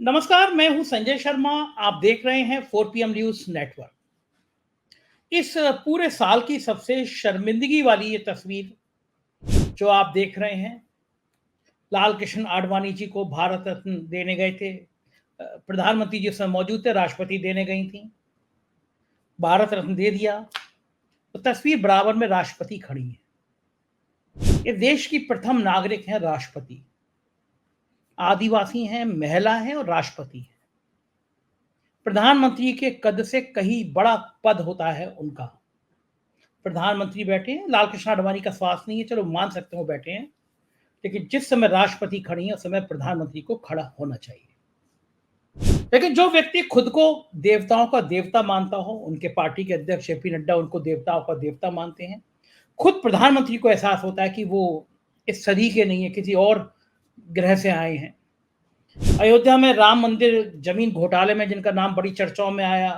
नमस्कार, मैं हूं संजय शर्मा। आप देख रहे हैं 4 PM न्यूज नेटवर्क। इस पूरे साल की सबसे शर्मिंदगी वाली ये तस्वीर जो आप देख रहे हैं, लाल कृष्ण आडवाणी जी को भारत रत्न देने गए थे। प्रधानमंत्री जी उसमें मौजूद थे, राष्ट्रपति देने गई थी, भारत रत्न दे दिया। तो तस्वीर बराबर में राष्ट्रपति खड़ी है। ये देश की प्रथम नागरिक हैं राष्ट्रपति, आदिवासी हैं, महिला हैं और राष्ट्रपति हैं। प्रधानमंत्री के कद से कहीं बड़ा पद होता है उनका। प्रधानमंत्री बैठे हैं, लाल कृष्ण आडवाणी का स्वास्थ्य नहीं है, चलो मान सकते हो बैठे हैं, लेकिन जिस समय राष्ट्रपति खड़ी है उस समय प्रधानमंत्री को खड़ा होना चाहिए। लेकिन जो व्यक्ति खुद को देवताओं का देवता मानता हो, उनके पार्टी के अध्यक्ष जेपी नड्डा उनको देवताओं का देवता मानते हैं, खुद प्रधानमंत्री को एहसास होता है कि वो इस सदी के नहीं है, किसी और ग्रह से आए हैं। अयोध्या में राम मंदिर जमीन घोटाले में जिनका नाम बड़ी चर्चाओं में आया,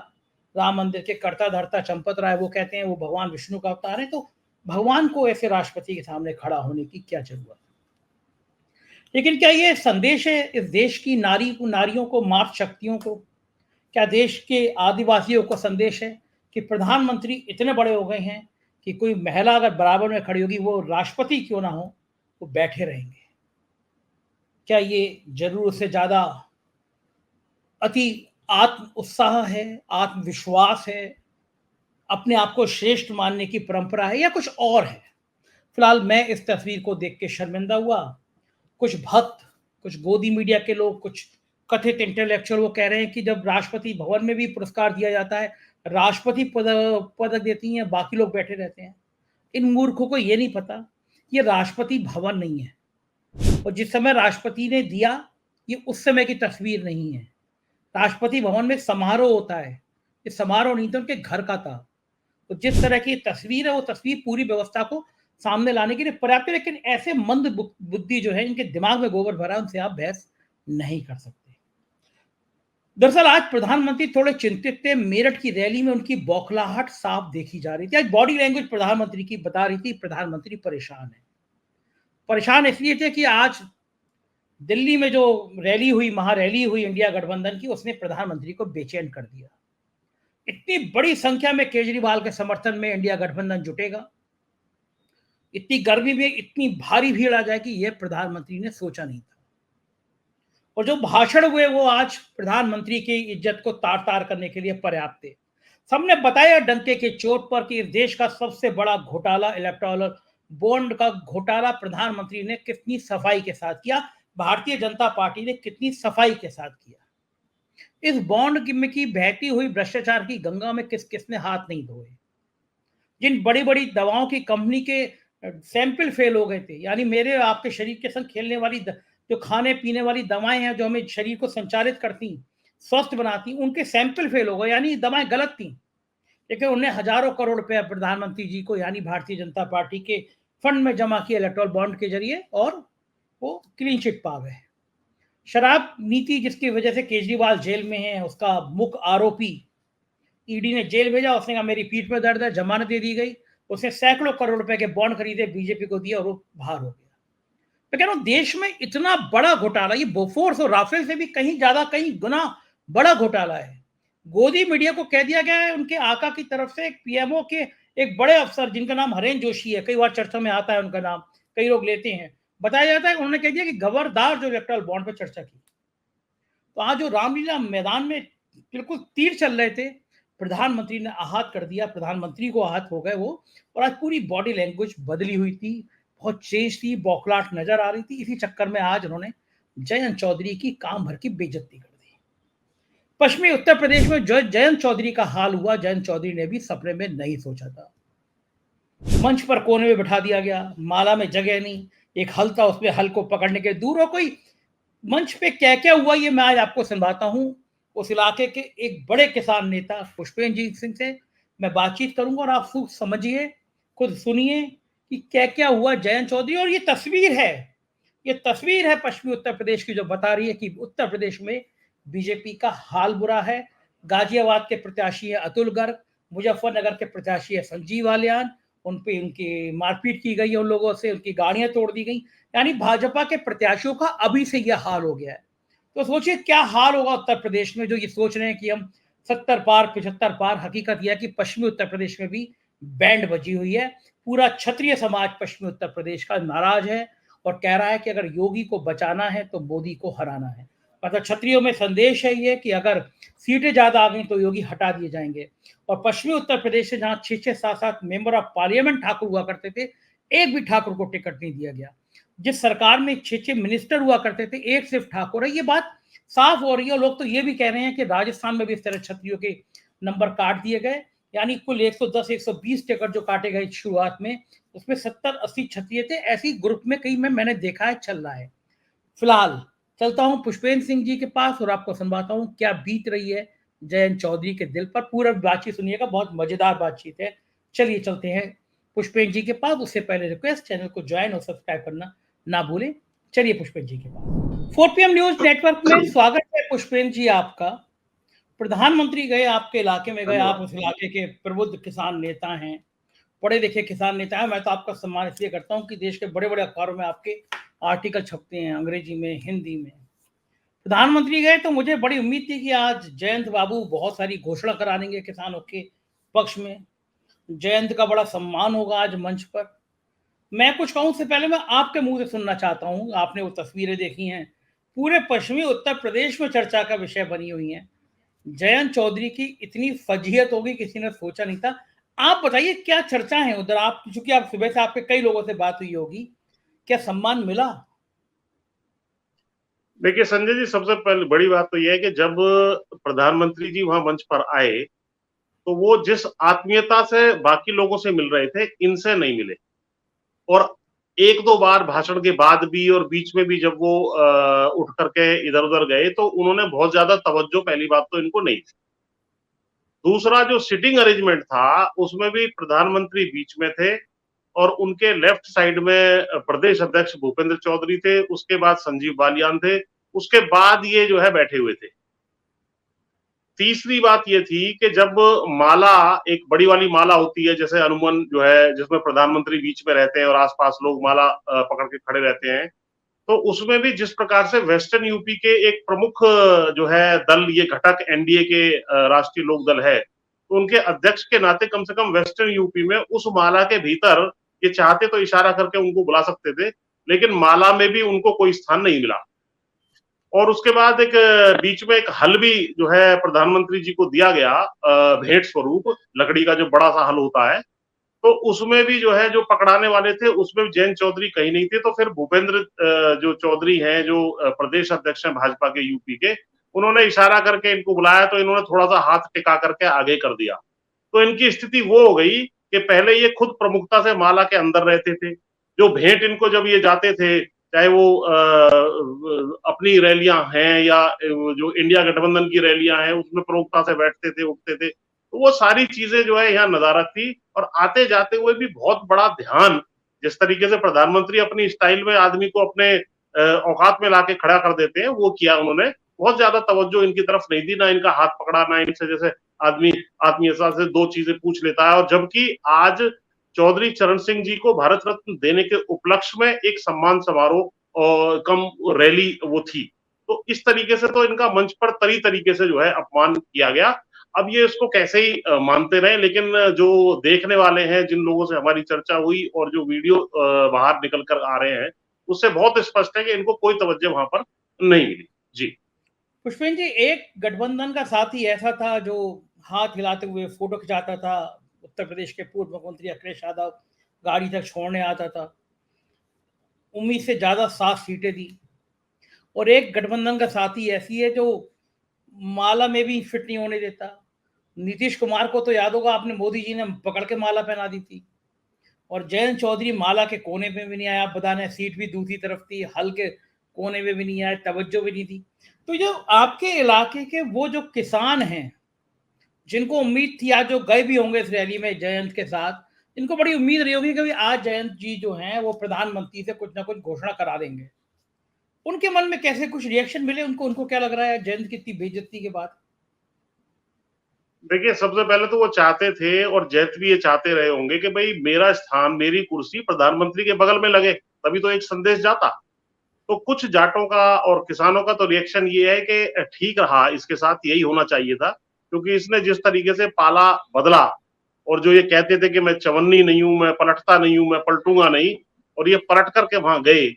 राम मंदिर के कर्ता धर्ता चंपत राय, वो कहते हैं वो भगवान विष्णु का अवतार है। तो भगवान को ऐसे राष्ट्रपति के सामने खड़ा होने की क्या जरूरत? लेकिन क्या ये संदेश है इस देश की नारियों को, मातृ शक्तियों को, क्या देश के आदिवासियों को संदेश है कि प्रधानमंत्री इतने बड़े हो गए हैं कि कोई महिला अगर बराबर में खड़ी होगी, वो राष्ट्रपति क्यों ना हो, वो बैठे रहेंगे? क्या ये जरूरत से ज्यादा अति आत्म उत्साह है, आत्मविश्वास है, अपने आप को श्रेष्ठ मानने की परंपरा है, या कुछ और है? फिलहाल मैं इस तस्वीर को देख के शर्मिंदा हुआ। कुछ भक्त, कुछ गोदी मीडिया के लोग, कुछ कथित इंटेलेक्चुअल वो कह रहे हैं कि जब राष्ट्रपति भवन में भी पुरस्कार दिया जाता है, राष्ट्रपति पदक देती हैं, बाकी लोग बैठे रहते हैं। इन मूर्खों को ये नहीं पता ये राष्ट्रपति भवन नहीं है, और जिस समय राष्ट्रपति ने दिया ये उस समय की तस्वीर नहीं है। राष्ट्रपति भवन में समारोह होता है, ये समारोह नहीं था, उनके घर का था। तो जिस तरह की तस्वीर है वो तस्वीर पूरी व्यवस्था को सामने लाने के लिए पर्याप्त है, लेकिन ऐसे मंद बुद्धि जो है, इनके दिमाग में गोबर भरा, उनसे आप बहस नहीं कर सकते। दरअसल आज प्रधानमंत्री थोड़े चिंतित थे। मेरठ की रैली में उनकी बौखलाहट साफ देखी जा रही थी। आज बॉडी लैंग्वेज प्रधानमंत्री की बता रही थी प्रधानमंत्री परेशान है। परेशान इसलिए थे कि आज दिल्ली में जो रैली हुई, महारैली हुई इंडिया गठबंधन की, उसने प्रधानमंत्री को बेचैन कर दिया। इतनी बड़ी संख्या में केजरीवाल के समर्थन में इंडिया गठबंधन जुटेगा, इतनी गर्मी में इतनी भारी भीड़ आ जाएगी, यह प्रधानमंत्री ने सोचा नहीं था। और जो भाषण हुए वो आज प्रधानमंत्री की इज्जत को तार तार करने के लिए पर्याप्त थे। सबने बताया डंके के चोट पर कि इस देश का सबसे बड़ा घोटाला, इलेक्टोरल बॉन्ड का घोटाला, प्रधानमंत्री ने कितनी सफाई के साथ किया, भारतीय जनता पार्टी ने कितनी सफाई के साथ किया। इस बॉन्ड में की बहती हुई भ्रष्टाचार की गंगा में किस किसने हाथ नहीं धोए। जिन बड़ी बड़ी दवाओं की कंपनी के सैंपल फेल हो गए थे, यानी मेरे आपके शरीर के संग खेलने वाली जो खाने पीने वाली दवाएं हैं, जो हमें शरीर को संचालित करती, स्वस्थ बनाती, उनके सैंपल फेल हो गए, यानी दवाएं गलत थी। लेकिन उन्हें हजारों करोड़ रुपए प्रधानमंत्री जी को, यानी भारतीय जनता पार्टी के फंड में जमा किए इलेक्टोरल बॉन्ड के जरिए, और वो क्लीन चिट पा गए। शराब नीति जिसकी वजह से केजरीवाल जेल में है, उसका मुख्य आरोपी ईडी ने जेल भेजा। उसने कहा मेरी पीठ में दर्द है, जमानत दे दी गई। उसने सैकड़ों करोड़ रुपए के बॉन्ड खरीदे, बीजेपी को दिया और वो बाहर हो गया। मैं कह रहा हूं देश में इतना बड़ा घोटाला, ये बोफोर्स और राफेल से भी कहीं ज्यादा, कहीं गुना बड़ा घोटाला है। गोदी मीडिया को कह दिया गया है, उनके आका की तरफ से एक पीएमओ के एक बड़े अफसर जिनका नाम हरेन जोशी है, कई बार चर्चा में आता है उनका नाम, कई लोग लेते हैं, बताया जाता है उन्होंने कह दिया कि खबरदार जो इलेक्टोरल बॉन्ड पर चर्चा की। तो आज जो रामलीला मैदान में बिल्कुल तीर चल रहे थे, प्रधानमंत्री ने आहत कर दिया, प्रधानमंत्री को आहत हो गए वो। और आज पूरी बॉडी लैंग्वेज बदली हुई थी, बहुत चेंज थी, बौखलाहट नजर आ रही थी। इसी चक्कर में आज उन्होंने जयंत चौधरी की काम भर की बेइज्जती कर दी। पश्चिमी उत्तर प्रदेश में जो जयंत चौधरी का हाल हुआ, जयंत चौधरी ने भी सपने में नहीं सोचा था। मंच पर कोने में बिठा दिया गया, माला में जगह नहीं, एक हल था उसमें हल को पकड़ने के दूर हो कोई। मंच पे क्या क्या हुआ ये मैं आज आपको सुनवाता हूं। उस इलाके के एक बड़े किसान नेता पुष्पेंद्र सिंह से मैं बातचीत करूंगा, और आप खुद समझिए, खुद सुनिए कि क्या क्या हुआ जयंत चौधरी। और ये तस्वीर है पश्चिमी उत्तर प्रदेश की, जो बता रही है कि उत्तर प्रदेश में बीजेपी का हाल बुरा है। गाजियाबाद के प्रत्याशी है अतुल गर्ग, मुजफ्फरनगर के प्रत्याशी है संजीव बालियान, उन पे उनकी मारपीट की गई है, उन लोगों से उनकी गाड़ियां तोड़ दी गई। यानी भाजपा के प्रत्याशियों का अभी से यह हाल हो गया है। तो सोचिए क्या हाल होगा उत्तर प्रदेश में, जो ये सोच रहे हैं कि हम 70 पार 75 पार। हकीकत यह है कि पश्चिमी उत्तर प्रदेश में भी बैंड बजी हुई है। पूरा क्षत्रिय समाज पश्चिमी उत्तर प्रदेश का नाराज है और कह रहा है कि अगर योगी को बचाना है तो मोदी को हराना है। मतलब क्षत्रियों में संदेश है ये कि अगर सीटें ज्यादा आ गई तो योगी हटा दिए जाएंगे। और पश्चिमी उत्तर प्रदेश से जहां 6-6 7-7 मेंबर ऑफ पार्लियामेंट ठाकुर हुआ करते थे, एक भी ठाकुर को टिकट नहीं दिया गया। जिस सरकार में 6-6 मिनिस्टर हुआ करते थे, एक सिर्फ ठाकुर है। ये बात साफ हो रही है। लोग तो ये भी कह रहे हैं कि राजस्थान में भी इस तरह क्षत्रियों के नंबर काट दिए गए, यानी कुल 110-120 टिकट जो काटे गए शुरुआत में, उसमें 70-80 क्षत्रिय थे। ऐसी ग्रुप में कई में मैंने देखा है चल रहा है। फिलहाल चलता हूं पुष्पेंद्र सिंह जी के पास और आपको सुनवाता हूं क्या बीत रही है जयंत चौधरी के दिल पर। पूरा बातचीत सुनिएगा, बहुत मजेदार बातचीत है। चलिए चलते हैं पुष्पेंद्र जी के पास। उससे पहले रिक्वेस्ट, चैनल को ज्वाइन और सब्सक्राइब करना ना भूलें। चलिए पुष्पेंद्र जी के पास। 4PM न्यूज नेटवर्क में स्वागत है पुष्पेंद्र जी आपका। प्रधानमंत्री गए, आपके इलाके में गए, आप उस इलाके के प्रबुद्ध किसान नेता हैं, पढ़े लिखे किसान नेता हैं। मैं तो आपका सम्मान इसलिए करता हूं कि देश के बड़े बड़े अखबारों में आपके आर्टिकल छपते हैं, अंग्रेजी में, हिंदी में। प्रधानमंत्री गए तो मुझे बड़ी उम्मीद थी कि आज जयंत बाबू बहुत सारी घोषणा करा देंगे किसानों के पक्ष में। जयंत का बड़ा सम्मान होगा आज मंच पर। मैं कुछ कहूं उससे पहले मैं आपके मुंह से सुनना चाहता हूं। आपने वो तस्वीरें देखी हैं, पूरे पश्चिमी उत्तर प्रदेश में चर्चा का विषय बनी हुई हैं। जयंत चौधरी की इतनी फजीहत होगी किसी ने सोचा नहीं था। आप बताइए क्या चर्चा है उधर। आप चूंकि आप सुबह से आपके कई लोगों से बात हुई होगी, क्या सम्मान मिला? देखिए संजय जी, सबसे पहले बड़ी बात तो यह है कि जब प्रधानमंत्री जी वहां मंच पर आए तो वो जिस आत्मीयता से बाकी लोगों से मिल रहे थे, इनसे नहीं मिले। और एक दो बार भाषण के बाद भी और बीच में भी जब वो उठ करके इधर उधर गए तो उन्होंने बहुत ज्यादा तवज्जो, पहली बात तो इनको नहीं थी। दूसरा, जो सिटिंग अरेंजमेंट था उसमें भी प्रधानमंत्री बीच में थे और उनके लेफ्ट साइड में प्रदेश अध्यक्ष भूपेंद्र चौधरी थे, उसके बाद संजीव बालियान थे, उसके बाद ये जो है बैठे हुए थे। तीसरी बात ये थी कि जब माला, एक बड़ी वाली माला होती है जैसे हनुमान जो है, जिसमें प्रधानमंत्री बीच में रहते हैं और आसपास लोग माला पकड़ के खड़े रहते हैं, तो उसमें भी जिस प्रकार से वेस्टर्न यूपी के एक प्रमुख जो है दल, ये घटक एनडीए के राष्ट्रीय लोक दल है, तो उनके अध्यक्ष के नाते कम से कम वेस्टर्न यूपी में उस माला के भीतर ये चाहते तो इशारा करके उनको बुला सकते थे, लेकिन माला में भी उनको कोई स्थान नहीं मिला। और उसके बाद एक बीच में एक हल भी जो है प्रधानमंत्री जी को दिया गया, भेंट स्वरूप, लकड़ी का जो बड़ा सा हल होता है, तो उसमें भी जो है जो पकड़ाने वाले थे उसमें जयंत चौधरी कहीं नहीं थे। तो फिर भूपेंद्र जो चौधरी हैं, जो प्रदेश अध्यक्ष हैं भाजपा के यूपी के, उन्होंने इशारा करके इनको बुलाया तो इन्होंने थोड़ा सा हाथ टिका करके आगे कर दिया। तो इनकी स्थिति वो हो गई कि पहले ये खुद प्रमुखता से माला के अंदर रहते थे, जो भेंट इनको जब ये जाते थे, चाहे वो अपनी रैलियां हैं या जो इंडिया गठबंधन की रैलियां हैं उसमें प्रमुखता से बैठते थे, उठते थे, तो वो सारी चीजें जो है यहाँ नजारत थी। और आते जाते हुए भी बहुत बड़ा ध्यान, जिस तरीके से प्रधानमंत्री अपनी स्टाइल में आदमी को अपने औकात में लाके खड़ा कर देते हैं, वो किया उन्होंने। बहुत ज्यादा तवज्जो इनकी तरफ नहीं दी, ना इनका हाथ पकड़ा, ना इनसे जैसे आदमी आत्मीयता से दो चीजें पूछ लेता है। और जबकि आज चौधरी चरण सिंह जी को भारत रत्न देने के उपलक्ष्य में एक सम्मान समारोह और कम रैली वो थी, तो इस तरीके से तो इनका मंच पर तरी तरीके से जो है अपमान किया गया। अब ये इसको कैसे ही मानते रहे, लेकिन जो देखने वाले हैं, जिन लोगों से हमारी चर्चा हुई और जो वीडियो बाहर निकल कर आ रहे हैं, उससे बहुत स्पष्ट है कि इनको कोई तवज्जो वहां पर नहीं मिली। जी पुष्पेंद्र जी, एक गठबंधन का साथी ऐसा था जो हाथ हिलाते हुए फोटो खिंचाता था। उत्तर प्रदेश के पूर्व मुख्यमंत्री अखिलेश यादव गाड़ी तक छोड़ने आता था, उम्मीद से ज्यादा 7 सीटें दी। और एक गठबंधन का साथी ऐसी है जो माला में भी फिट नहीं होने देता। नीतीश कुमार को तो याद होगा, आपने, मोदी जी ने पकड़ के माला पहना दी थी। और जयंत चौधरी माला के कोने में भी नहीं आया। आप बताने, सीट भी दूसरी तरफ थी, हल के कोने में भी नहीं आया, तवज्जो भी नहीं थी। तो जो आपके इलाके के वो जो किसान हैं, जिनको उम्मीद थी, आज जो गए भी होंगे इस रैली में जयंत के साथ, इनको बड़ी उम्मीद रही होगी कि आज जयंत जी जो हैं वो प्रधानमंत्री से कुछ ना कुछ घोषणा करा देंगे। उनके मन में कैसे कुछ रिएक्शन मिले उनको? उनको क्या लग रहा है जयंत की इतनी बेइज्जती के बाद? देखिए, सबसे पहले तो वो चाहते थे और जैत भी ये चाहते रहे होंगे कि भाई मेरा स्थान, मेरी कुर्सी प्रधानमंत्री के बगल में लगे, तभी तो एक संदेश जाता। तो कुछ जाटों का और किसानों का तो रिएक्शन ये है कि ठीक रहा, इसके साथ यही होना चाहिए था, क्योंकि इसने जिस तरीके से पाला बदला, और जो ये कहते थे कि मैं चवन्नी नहीं हूं, मैं पलटता नहीं हूं, मैं पलटूंगा नहीं, और ये पलट करके वहां गए,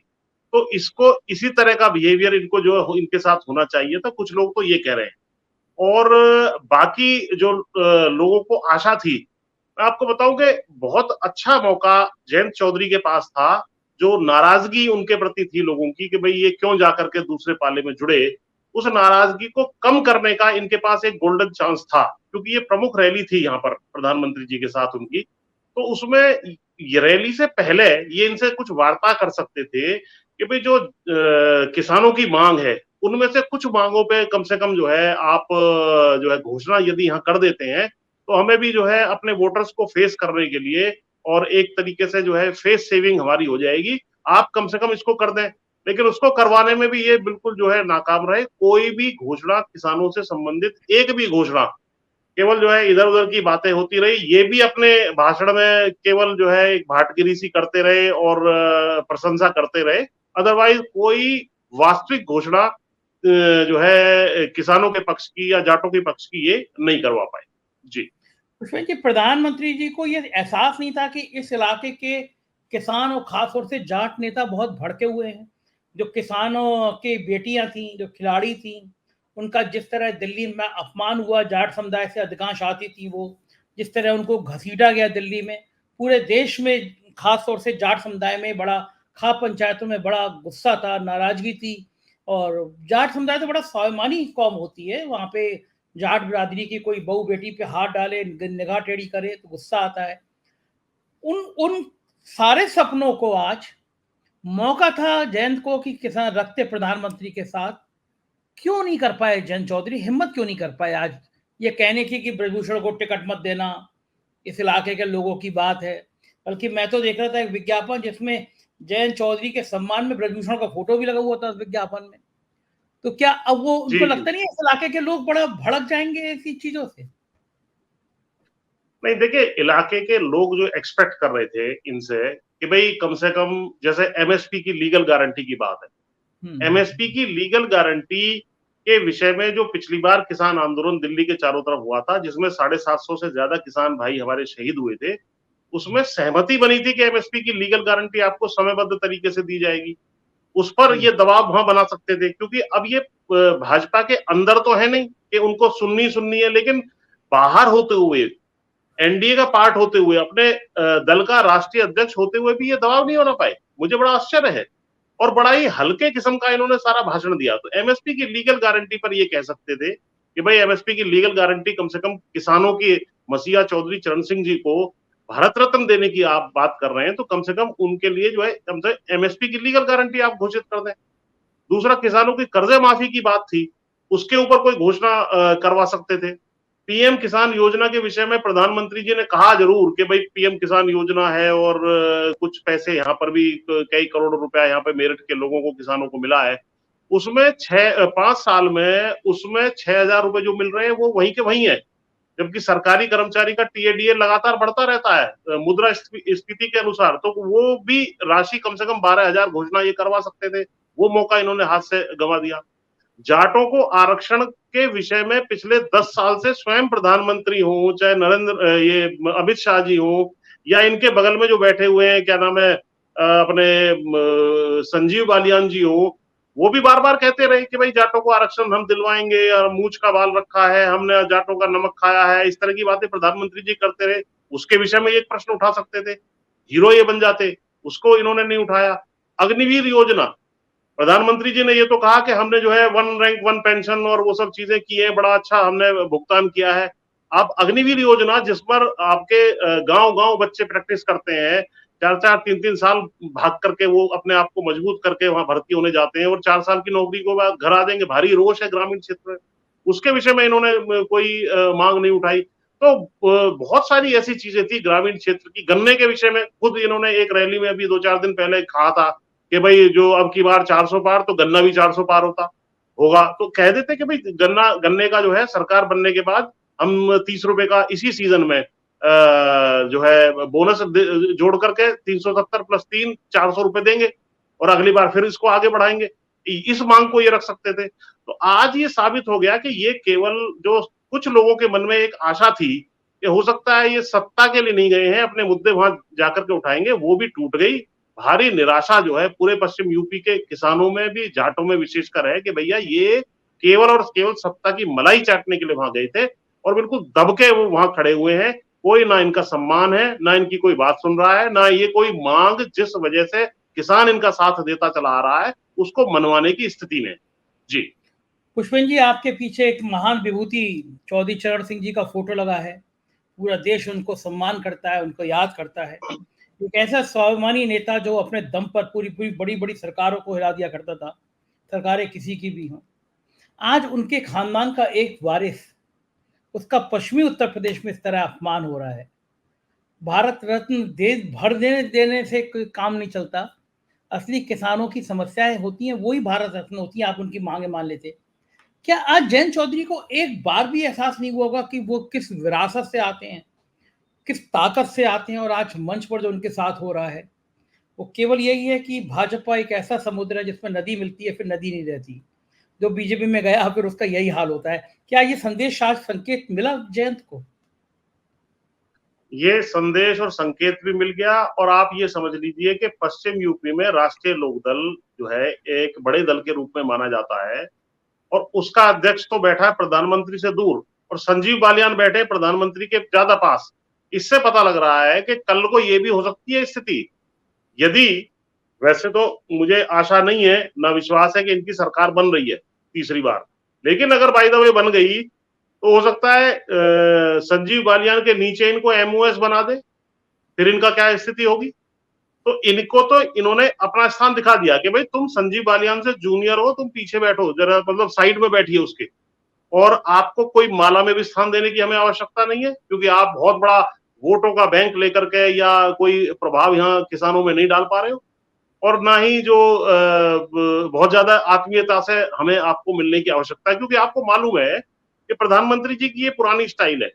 तो इसको इसी तरह का बिहेवियर इनको जो इनके साथ होना चाहिए था, कुछ लोग तो ये कह रहे हैं। और बाकी जो लोगों को आशा थी, मैं आपको बताऊं कि बहुत अच्छा मौका जयंत चौधरी के पास था। जो नाराजगी उनके प्रति थी लोगों की कि भाई ये क्यों जाकर के दूसरे पाले में जुड़े, उस नाराजगी को कम करने का इनके पास एक गोल्डन चांस था, क्योंकि ये प्रमुख रैली थी यहाँ पर प्रधानमंत्री जी के साथ उनकी। तो उसमें ये रैली से पहले ये इनसे कुछ वार्ता कर सकते थे कि भाई जो किसानों की मांग है, उनमें से कुछ मांगों पे कम से कम जो है आप जो है घोषणा यदि यहाँ कर देते हैं, तो हमें भी जो है अपने वोटर्स को फेस करने के लिए, और एक तरीके से जो है फेस सेविंग हमारी हो जाएगी, आप कम से कम इसको कर दें। लेकिन उसको करवाने में भी ये बिल्कुल जो है नाकाम रहे। कोई भी घोषणा किसानों से संबंधित, एक भी घोषणा, केवल जो है इधर उधर की बातें होती रही। ये भी अपने भाषण में केवल जो है एक भाटगिरी सी करते रहे और प्रशंसा करते रहे। अदरवाइज कोई वास्तविक घोषणा जो है किसानों के पक्ष की या जाटों के पक्ष की ये नहीं करवा पाए। जी पुष्पेंद्र जी, प्रधानमंत्री जी को ये एहसास नहीं था कि इस इलाके के किसान और खासतौर से जाट नेता बहुत भड़के हुए हैं। जो किसानों की बेटियां थी, जो खिलाड़ी थी, उनका जिस तरह दिल्ली में अपमान हुआ, जाट समुदाय से अधिकांश आती थी वो, जिस तरह उनको घसीटा गया दिल्ली में, पूरे देश में खासतौर से जाट समुदाय में बड़ा, खा पंचायतों में बड़ा गुस्सा था, नाराजगी थी। और जाट समुदाय तो बड़ा स्वाभिमानी कौम होती है, वहां पे जाट बिरादरी की कोई बहू बेटी पे हाथ डाले, निगाह टेढ़ी करे तो गुस्सा आता है। उन उन सारे सपनों को आज मौका था जयंत को कि किसान रखते प्रधानमंत्री के साथ, क्यों नहीं कर पाए जयंत चौधरी, हिम्मत क्यों नहीं कर पाए आज ये कहने की कि ब्रजभूषण को टिकट मत देना, इस इलाके के लोगों की बात है। बल्कि मैं तो देख रहा था एक विज्ञापन जिसमें जयंत चौधरी के सम्मान में ब्रजभूषण का फोटो भी लगा हुआ था उस विज्ञापन में। तो क्या अब वो, जी उनको जी। लगता नहीं है इस इलाके के लोग बड़ा भड़क जाएंगे ऐसी चीजों से? नहीं देखिए, इलाके के लोग जो एक्सपेक्ट कर रहे थे इनसे कि भाई कम से कम, जैसे एमएसपी की लीगल गारंटी की बात है, एमएसपी की लीगल गारंटी के विषय में जो पिछली बार किसान आंदोलन दिल्ली के चारों तरफ हुआ था, जिसमें 750 से ज्यादा किसान भाई हमारे शहीद हुए थे, उसमें सहमति बनी थी कि एमएसपी की लीगल गारंटी आपको समयबद्ध तरीके से दी जाएगी। उस पर ये दबाव वहां बना सकते थे, क्योंकि अब ये भाजपा के अंदर तो है नहीं कि उनको सुननी सुननी है, लेकिन बाहर होते हुए, एनडीए का पार्ट होते हुए, अपने दल का राष्ट्रीय अध्यक्ष होते हुए भी ये दबाव नहीं बना पाए। मुझे बड़ा आश्चर्य है। और बड़ा ही हल्के किस्म का इन्होंने सारा भाषण दिया। तो एमएसपी की लीगल गारंटी पर ये कह सकते थे कि भाई एमएसपी की लीगल गारंटी कम से कम किसानों की, मसीहा चौधरी चरण सिंह जी को भारत रत्न देने की आप बात कर रहे हैं, तो कम से कम उनके लिए जो है कम से एमएसपी की लीगल गारंटी आप घोषित कर दें। दूसरा, किसानों की कर्जे माफी की बात थी, उसके ऊपर कोई घोषणा करवा सकते थे। पीएम किसान योजना के विषय में प्रधानमंत्री जी ने कहा जरूर कि भाई पीएम किसान योजना है, और कुछ पैसे यहाँ पर भी, कई करोड़ रुपया यहाँ पे मेरठ के लोगों को, किसानों को मिला है। उसमें 5 साल में उसमें 6,000 रुपए जो मिल रहे हैं वो वहीं के वहीं है, जबकि सरकारी कर्मचारी का टीएडीए लगातार बढ़ता रहता है मुद्रा स्फीति के अनुसार। तो वो भी राशि कम से कम 12,000 घोषणा ये करवा सकते थे, वो मौका इन्होंने हाथ से गंवा दिया। जाटों को आरक्षण के विषय में पिछले 10 साल से स्वयं प्रधानमंत्री हो, चाहे नरेंद्र ये अमित शाह जी हो, या इनके बगल में जो बैठे हुए हैं, क्या नाम है, अपने संजीव बालियान जी हो, वो भी बार बार कहते रहे कि भाई जाटों को आरक्षण हम दिलवाएंगे, और मूछ का बाल रखा है हमने, जाटों का नमक खाया है, इस तरह की बातें प्रधानमंत्री जी करते रहे। उसके विषय में एक प्रश्न उठा सकते थे, हीरो ये बन जाते, उसको इन्होंने नहीं उठाया। अग्निवीर योजना, प्रधानमंत्री जी ने ये तो कहा कि हमने जो है 1 रैंक 1 पेंशन और वो सब चीजें की है, बड़ा अच्छा हमने भुगतान किया है। अब अग्निवीर योजना, जिस पर आपके गांव गांव बच्चे प्रैक्टिस करते हैं, 4-4 3-3 साल भाग करके वो अपने आप को मजबूत करके वहां भर्ती होने जाते हैं, और 4 साल की नौकरी को बाद घर आ जाएंगे, भारी रोष है ग्रामीण क्षेत्र में। उसके विषय में इन्होंने कोई मांग नहीं उठाई। तो बहुत सारी ऐसी चीजें थी ग्रामीण क्षेत्र की। गन्ने के विषय में खुद इन्होंने एक रैली में अभी 2-4 दिन पहले कहा था कि भाई जो अब की बार 400 पार, तो गन्ना भी 400 पार होगा। तो कह देते कि भाई गन्ने का जो है सरकार बनने के बाद हम 30 रुपए का इसी सीजन में जो है बोनस जोड़ करके 370 + 3 400 रुपए देंगे। और अगली बार फिर इसको आगे बढ़ाएंगे, इस मांग को ये रख सकते थे। तो आज ये साबित हो गया कि ये केवल जो कुछ लोगों के मन में एक आशा थी कि हो सकता है ये सत्ता के लिए नहीं गए हैं, अपने मुद्दे वहां जाकर के उठाएंगे, वो भी टूट गई। भारी निराशा जो है पूरे पश्चिम यूपी के किसानों में भी, जाटों में विशेषकर है कि भैया ये केवल और केवल सत्ता की मलाई चाटने के लिए वहां गए थे और बिल्कुल दबके वो वहां खड़े हुए हैं। कोई ना इनका सम्मान है, ना इनकी कोई बात सुन रहा है, ना ये कोई मांग जिस वजह से किसान इनका साथ देता चला आ रहा है उसको मनवाने की स्थिति में। जी पुष्पेंद्र जी, आपके पीछे एक महान विभूति चौधरी चरण सिंह जी का फोटो लगा है। पूरा देश उनको सम्मान करता है, उनको याद करता है। एक ऐसा स्वाभिमानी नेता जो अपने दम पर पूरी पूरी बड़ी बड़ी सरकारों को हिला दिया करता था, सरकारें किसी की भी हों। आज उनके खानदान का एक वारिस, उसका पश्चिमी उत्तर प्रदेश में इस तरह अपमान हो रहा है। भारत रत्न दे भर देने से कोई काम नहीं चलता। असली किसानों की समस्याएं होती हैं, वही भारत रत्न होती हैं। आप उनकी मांगे मान लेते। क्या आज जयंत चौधरी को एक बार भी एहसास नहीं हुआ होगा कि वो किस विरासत से आते हैं, किस ताकत से आते हैं, और आज मंच पर जो उनके साथ हो रहा है वो केवल यही है कि भाजपा एक ऐसा समुद्र है जिसमें नदी मिलती है फिर नदी नहीं रहती। जो बीजेपी में गया फिर उसका यही हाल होता है। क्या ये संदेश आज संकेत मिला जयंत को? ये संदेश और संकेत भी मिल गया और आप ये समझ लीजिए कि पश्चिम यूपी में राष्ट्रीय लोकदल जो है एक बड़े दल के रूप में माना जाता है और उसका अध्यक्ष तो बैठा है प्रधानमंत्री से दूर और संजीव बालियान बैठे प्रधानमंत्री के ज्यादा पास। इससे पता लग रहा है कि कल को ये भी हो सकती है स्थिति, यदि, वैसे तो मुझे आशा नहीं है, ना विश्वास है कि इनकी सरकार बन रही है तीसरी बार, लेकिन अगर बाय द वे बन गई तो हो सकता है संजीव बालियान के नीचे इनको एमओएस बना दे, फिर इनका क्या स्थिति होगी। तो इनको तो इन्होंने अपना स्थान दिखा दिया कि भाई तुम संजीव बालियान से जूनियर हो, तुम पीछे बैठो जरा, मतलब साइड में बैठिए उसके, और आपको कोई माला में भी स्थान देने की हमें आवश्यकता नहीं है क्योंकि आप बहुत बड़ा वोटों का बैंक लेकर के या कोई प्रभाव यहाँ किसानों में नहीं डाल पा रहे हो, और ना ही जो बहुत ज्यादा आत्मीयता से हमें आपको मिलने की आवश्यकता है, क्योंकि आपको मालूम है कि प्रधानमंत्री जी की ये पुरानी स्टाइल है।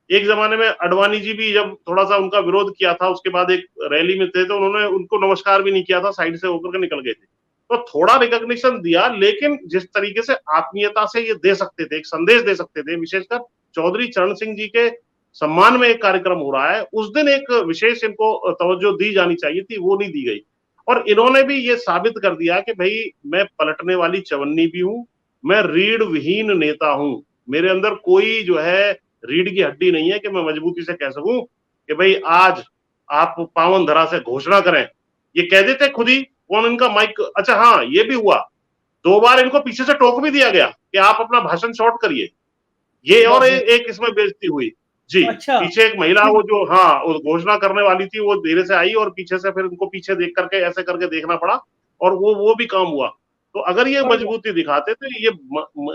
एक जमाने में अडवाणी जी भी जब थोड़ा सा उनका विरोध किया था, उसके बाद एक रैली में थे तो उन्होंने उनको नमस्कार भी नहीं किया था, साइड से होकर के निकल गए थे। तो थोड़ा रिकॉग्निशन दिया, लेकिन जिस तरीके से आत्मीयता से ये दे सकते थे, एक संदेश दे सकते थे, विशेषकर चौधरी चरण सिंह जी के सम्मान में एक कार्यक्रम हो रहा है, उस दिन एक विशेष इनको तवज्जो दी जानी चाहिए थी, वो नहीं दी गई। और इन्होंने भी ये साबित कर दिया कि भाई मैं पलटने वाली चवन्नी भी हूं, मैं रीढ़ विहीन नेता हूं, मेरे अंदर कोई जो है रीढ़ की हड्डी नहीं है कि मैं मजबूती से कह सकूं कि भाई आज आप पावन धरा से घोषणा करें। ये कह देते खुद ही, कौन इनका माइक, अच्छा हाँ ये भी हुआ, 2 बार इनको पीछे से टोक भी दिया गया कि आप अपना भाषण शॉर्ट करिए, ये और एक इसमें बेइज्जती हुई। जी अच्छा, पीछे एक महिला वो जो हाँ घोषणा करने वाली थी वो धीरे से आई और पीछे से फिर उनको पीछे देख करके ऐसे करके देखना पड़ा और वो भी काम हुआ। तो अगर ये मजबूती दिखाते तो ये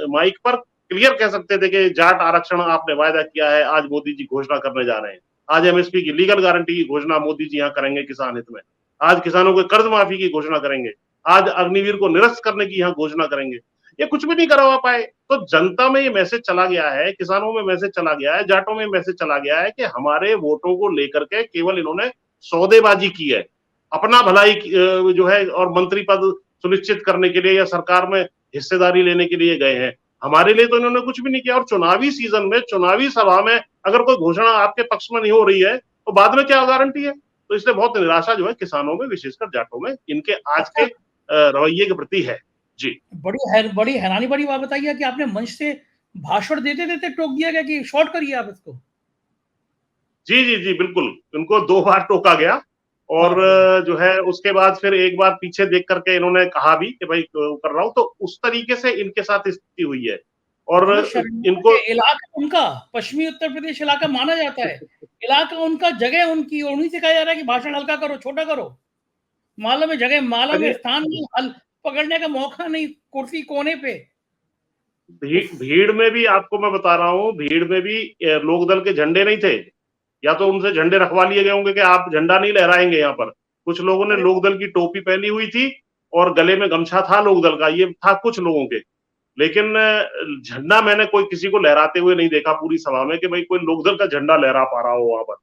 माइक पर क्लियर कह सकते थे कि जाट आरक्षण आपने वायदा किया है, आज मोदी जी घोषणा करने जा रहे हैं, आज एमएसपी की लीगल गारंटी की घोषणा मोदी जी यहाँ करेंगे किसान हित में, आज किसानों को कर्ज माफी की घोषणा करेंगे, आज अग्निवीर को निरस्त करने की यहाँ घोषणा करेंगे। ये कुछ भी नहीं करवा पाए। तो जनता में ये मैसेज चला गया है, किसानों में मैसेज चला गया है, जाटों में मैसेज चला गया है कि हमारे वोटों को लेकर के केवल इन्होंने सौदेबाजी की है, अपना भलाई जो है और मंत्री पद सुनिश्चित करने के लिए या सरकार में हिस्सेदारी लेने के लिए गए हैं। हमारे लिए तो इन्होंने कुछ भी नहीं किया। और चुनावी सीजन में, चुनावी सभा में अगर कोई घोषणा आपके पक्ष में नहीं हो रही है तो बाद में क्या गारंटी है। तो इसलिए बहुत निराशा जो है किसानों में, विशेषकर जाटों में, इनके आज के रवैये के प्रति है। जी बड़ी हैरानी बड़ी बात बताइए कि आपने मंच से भाषण देते देते टोक दिया गया कि शॉर्ट करिए आप इसको। जी जी जी बिल्कुल, उनको 2 बार टोका गया और जो है उसके बाद फिर एक बार पीछे देख करके इन्होंने कहा भी कि भाई कर रहा हूं। तो उस तरीके से इनके साथ स्थिति हुई है। और इनको इलाका उनका पश्चिमी उत्तर प्रदेश इलाका माना जाता है, इलाका उनका, जगह उनकी, उन्हीं से कहा जा रहा है कि भाषण हल्का करो, छोटा करो। माला में जगह, माला में स्थान नहीं, हल पकड़ने का मौका नहीं, कुर्सी कोने पे। भीड़ में भी आपको मैं बता रहा हूँ, भीड़ में भी लोकदल के झंडे नहीं थे, या तो उनसे झंडे रखवा लिए गए होंगे कि आप झंडा नहीं लहराएंगे यहाँ पर। कुछ लोगों ने लोकदल की टोपी पहनी हुई थी और गले में गमछा था लोकदल का, ये था कुछ लोगों के, लेकिन झंडा मैंने कोई किसी को लहराते हुए नहीं देखा पूरी सभा में कि भाई कोई लोकदल का झंडा लहरा पा रहा हो वहां पर।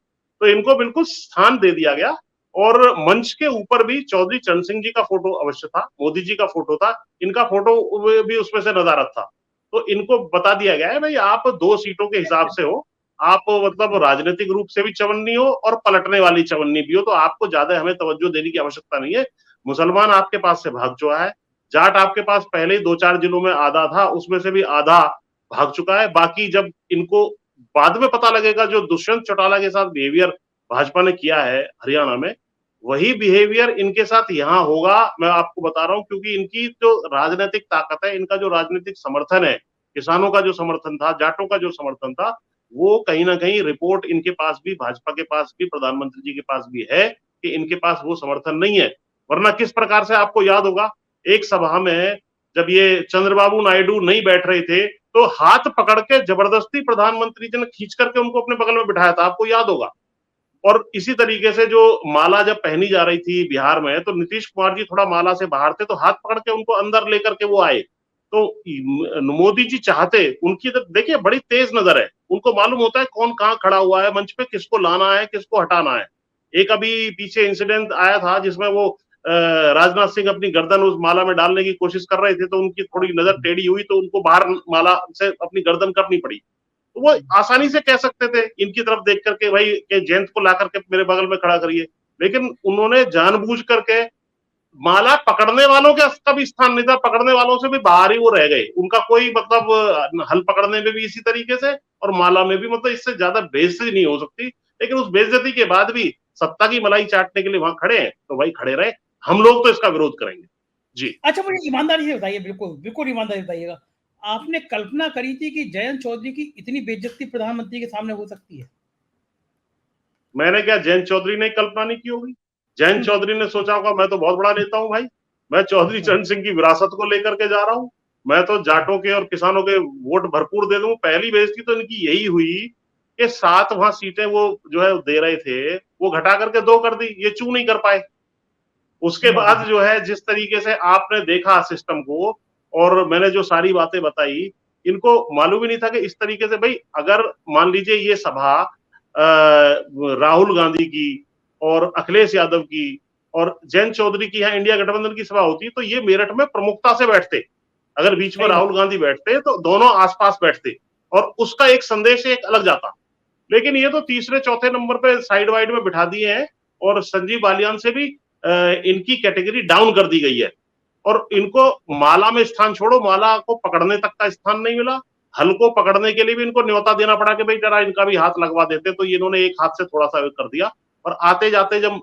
तो इनको बिल्कुल स्थान दे दिया गया और मंच के ऊपर भी चौधरी चरण सिंह जी का फोटो अवश्य था, मोदी जी का फोटो था, इनका फोटो भी उसमें से नदारत था। तो इनको बता दिया गया है भाई आप 2 सीटों के हिसाब से हो, आप मतलब राजनीतिक रूप से भी चवन्नी हो और पलटने वाली चवन्नी भी हो, तो आपको ज्यादा हमें तवज्जो देने की आवश्यकता नहीं है। मुसलमान आपके पास से भाग चुका है, जाट आपके पास पहले ही 2-4 जिलों में आधा था, उसमें से भी आधा भाग चुका है। बाकी जब इनको बाद में पता लगेगा जो दुष्यंत चौटाला के साथ बिहेवियर भाजपा ने किया है हरियाणा में, वही बिहेवियर इनके साथ यहाँ होगा, मैं आपको बता रहा हूँ, क्योंकि इनकी जो राजनीतिक ताकत है, इनका जो राजनीतिक समर्थन है, किसानों का जो समर्थन था, जाटों का जो समर्थन था, वो कहीं ना कहीं रिपोर्ट इनके पास भी, भाजपा के पास भी, प्रधानमंत्री जी के पास भी है कि इनके पास वो समर्थन नहीं है। वरना किस प्रकार से, आपको याद होगा एक सभा में जब ये चंद्रबाबू नायडू नहीं बैठ रहे थे तो हाथ पकड़ के जबरदस्ती प्रधानमंत्री जी ने खींच करके उनको अपने बगल में बिठाया था, आपको याद होगा। और इसी तरीके से जो माला जब पहनी जा रही थी बिहार में, तो नीतीश कुमार जी थोड़ा माला से बाहर थे, तो हाथ पकड़ के उनको अंदर लेकर के वो आए। तो मोदी जी चाहते, उनकी देखिए बड़ी तेज नजर है, उनको मालूम होता है कौन कहाँ खड़ा हुआ है मंच पे, किसको लाना है, किसको हटाना है। एक अभी पीछे इंसिडेंट आया था जिसमें वो राजनाथ सिंह अपनी गर्दन उस माला में डालने की कोशिश कर रहे थे, तो उनकी थोड़ी नजर टेढ़ी हुई, तो उनको बाहर माला से अपनी गर्दन करनी पड़ी। तो वो आसानी से कह सकते थे इनकी तरफ देख करके भाई के जयंत को ला करके मेरे बगल में खड़ा करिए, लेकिन उन्होंने जानबूझ करके माला पकड़ने वालों के का भी स्थान नहीं था, पकड़ने वालों से भी बाहर ही वो रह गए, उनका कोई मतलब हल पकड़ने में भी इसी तरीके से और माला में भी, मतलब इससे ज्यादा बेइज्जती नहीं हो सकती। लेकिन उस बेइज्जती के बाद भी सत्ता की मलाई चाटने के लिए वहां खड़े हैं, तो भाई खड़े रहे, हम लोग तो इसका विरोध करेंगे जी। अच्छा, मुझे ईमानदारी से बताइए, बिल्कुल बिल्कुल ईमानदारी बताइएगा, आपने कल्पना करी थी कि जयंत चौधरी की इतनी बेइज्जती प्रधानमंत्री के सामने हो सकती है? मैंने क्या, जयंत चौधरी ने कल्पना नहीं की होगी? जयंत चौधरी ने सोचा होगा मैं तो बहुत बड़ा नेता हूं भाई, मैं चौधरी चरण सिंह की विरासत को लेकर के जा रहा हूं, मैं तो जाटों के और किसानों के वोट भरपूर दे दूं। पहली बेइज्जती तो इनकी यही हुई कि 7 वहां सीटें वो जो है दे रहे थे, वो घटा करके 2 कर दी, ये चू नहीं कर पाए। उसके बाद जो है जिस तरीके से आपने देखा सिस्टम को, और मैंने जो सारी बातें बताई, इनको मालूम ही नहीं था कि इस तरीके से, भाई अगर मान लीजिए ये सभा राहुल गांधी की और अखिलेश यादव की और जयंत चौधरी की यहाँ इंडिया गठबंधन की सभा होती, तो ये मेरठ में प्रमुखता से बैठते। अगर बीच में राहुल गांधी बैठते तो दोनों आसपास बैठते और उसका एक संदेश एक अलग जाता। लेकिन ये तो तीसरे चौथे नंबर पे साइड वाइड में बिठा दिए हैं, और संजीव बालियान से भी इनकी कैटेगरी डाउन कर दी गई है, और इनको माला में स्थान छोड़ो, माला को पकड़ने तक का स्थान नहीं मिला। हल को पकड़ने के लिए भी इनको न्योता देना पड़ा कि भाई जरा इनका भी हाथ लगवा देते, तो इन्होंने एक हाथ से थोड़ा सा कर दिया। और आते जाते जब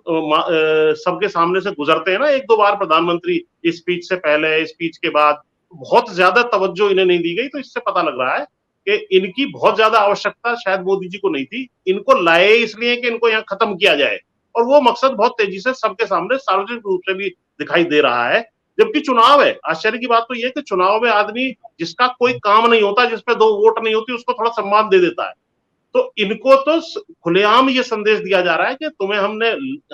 सबके सामने से गुजरते हैं ना 1-2 बार प्रधानमंत्री, स्पीच से पहले, स्पीच के बाद, बहुत ज्यादा तवज्जो इन्हें नहीं दी गई। तो इससे पता लग रहा है कि इनकी बहुत ज्यादा आवश्यकता शायद मोदी जी को नहीं थी, इनको लाए इसलिए कि इनको यहाँ खत्म किया जाए, और वो मकसद बहुत तेजी से सबके सामने सार्वजनिक रूप से भी दिखाई दे रहा है। जबकि चुनाव है, आश्चर्य की बात तो यह है कि चुनाव में आदमी जिसका कोई काम नहीं होता, जिसपे 2 वोट नहीं होती, उसको थोड़ा सम्मान दे देता है। तो इनको तो खुलेआम ये संदेश दिया जा रहा है कि तुम्हें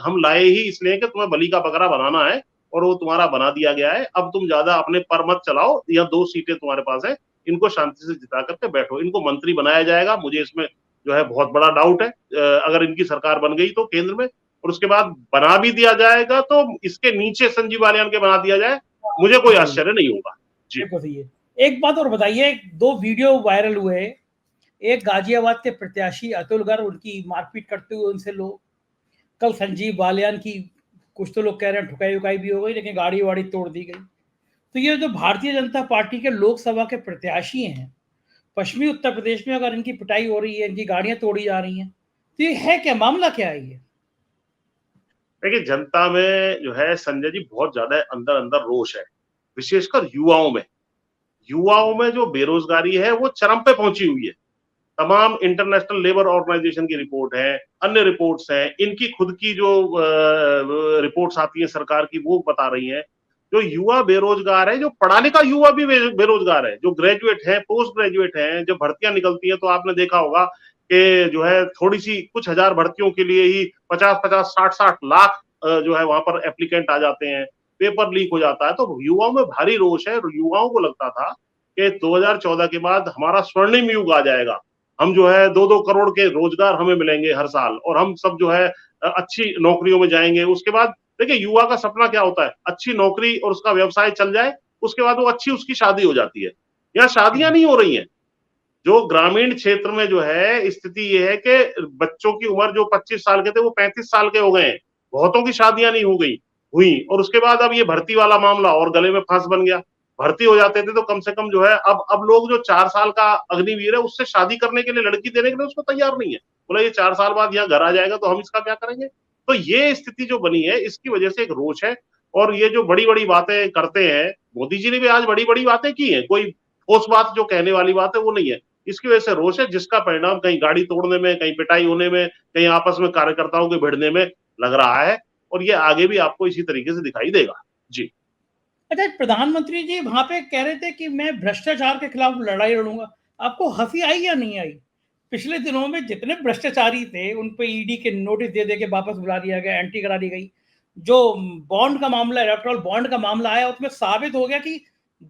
हम लाए ही इसलिए कि तुम्हें बलि का बकरा बनाना है, और वो तुम्हारा बना दिया गया है। अब तुम ज्यादा अपने पर मत चलाओ, या 2 सीटें तुम्हारे पास है, इनको शांति से जिता करके बैठो। इनको मंत्री बनाया जाएगा, मुझे इसमें जो है बहुत बड़ा डाउट है, अगर इनकी सरकार बन गई तो केंद्र में, और उसके बाद बना भी दिया जाएगा तो इसके नीचे संजीव बालियान के बना दिया जाए, मुझे कोई आश्चर्य नहीं होगा जी। सही है। एक बात और बताइए, 2 वीडियो वायरल हुए, एक गाजियाबाद के प्रत्याशी अतुल गर्ग, उनकी मारपीट करते हुए उनसे लोग, कल संजीव बालियान की कुछ तो लोग कह रहे हैं ठुकाई उकाई भी हो गई, लेकिन गाड़ी वाड़ी तोड़ दी गई। तो ये जो भारतीय जनता पार्टी के लोकसभा के प्रत्याशी हैं पश्चिमी उत्तर प्रदेश में, अगर इनकी पिटाई हो रही है, इनकी गाड़ियां तोड़ी जा रही हैं, तो ये है क्या, मामला क्या है ये? देखिए, जनता में जो है संजय जी बहुत ज्यादा अंदर अंदर रोष है, विशेषकर युवाओं में जो बेरोजगारी है वो चरम पे पहुंची हुई है। तमाम इंटरनेशनल लेबर ऑर्गेनाइजेशन की रिपोर्ट है, अन्य रिपोर्ट्स हैं, इनकी खुद की जो रिपोर्ट्स आती है सरकार की, वो बता रही हैं जो युवा बेरोजगार है, जो पढ़ा लिखा युवा भी बेरोजगार है, जो ग्रेजुएट है, पोस्ट ग्रेजुएट है, जब भर्तियां निकलती है तो आपने देखा होगा कि जो है थोड़ी सी कुछ हजार भर्तियों के लिए ही 50-50, 60-60 लाख जो है वहां पर एप्लीकेंट आ जाते हैं, पेपर लीक हो जाता है। तो युवाओं में भारी रोष है, युवाओं को लगता था कि 2014 के बाद हमारा स्वर्णिम युग आ जाएगा, हम जो है 2-2 करोड़ के रोजगार हमें मिलेंगे हर साल, और हम सब जो है अच्छी नौकरियों में जाएंगे। उसके बाद देखिए युवा का सपना क्या होता है, अच्छी नौकरी और उसका व्यवसाय चल जाए, उसके बाद वो अच्छी उसकी शादी हो जाती है। यहाँ शादियां नहीं हो रही हैं। जो ग्रामीण क्षेत्र में जो है स्थिति ये है कि बच्चों की उम्र जो 25 साल के थे वो 35 साल के हो गए हैं। बहुतों की शादियां नहीं हो गई हुई। और उसके बाद अब ये भर्ती वाला मामला और गले में फांस बन गया। भर्ती हो जाते थे तो कम से कम जो है अब लोग जो 4 साल का अग्निवीर है उससे शादी करने के लिए, लड़की देने के लिए उसको तैयार नहीं है। बोला ये 4 साल बाद यहाँ घर आ जाएगा तो हम इसका क्या करेंगे। तो ये स्थिति जो बनी है इसकी वजह से एक रोष है। और ये जो बड़ी बड़ी बातें करते हैं, मोदी जी ने भी आज बड़ी बड़ी बातें की हैं, कोई ठोस बात जो कहने वाली बात है वो नहीं है। इसकी वजह से रोष है, जिसका परिणाम कहीं गाड़ी तोड़ने में, कहीं पिटाई होने में, कहीं आपस में कार्यकर्ताओं के भिड़ने में लग रहा है। और ये आगे भी आपको इसी तरीके से दिखाई देगा। जी। अच्छा, प्रधानमंत्री जी वहां पे कह रहे थे कि मैं भ्रष्टाचार के खिलाफ लड़ाई लड़ूंगा। आपको हंसी आई या नहीं आई? पिछले दिनों में जितने भ्रष्टाचारी थे उन पे ईडी के नोटिस दे दे के वापस बुला दिया गया, एंट्री करा दी गई। जो बॉन्ड का मामला, इलेक्टोरल बॉन्ड का मामला आया, उसमें साबित हो गया कि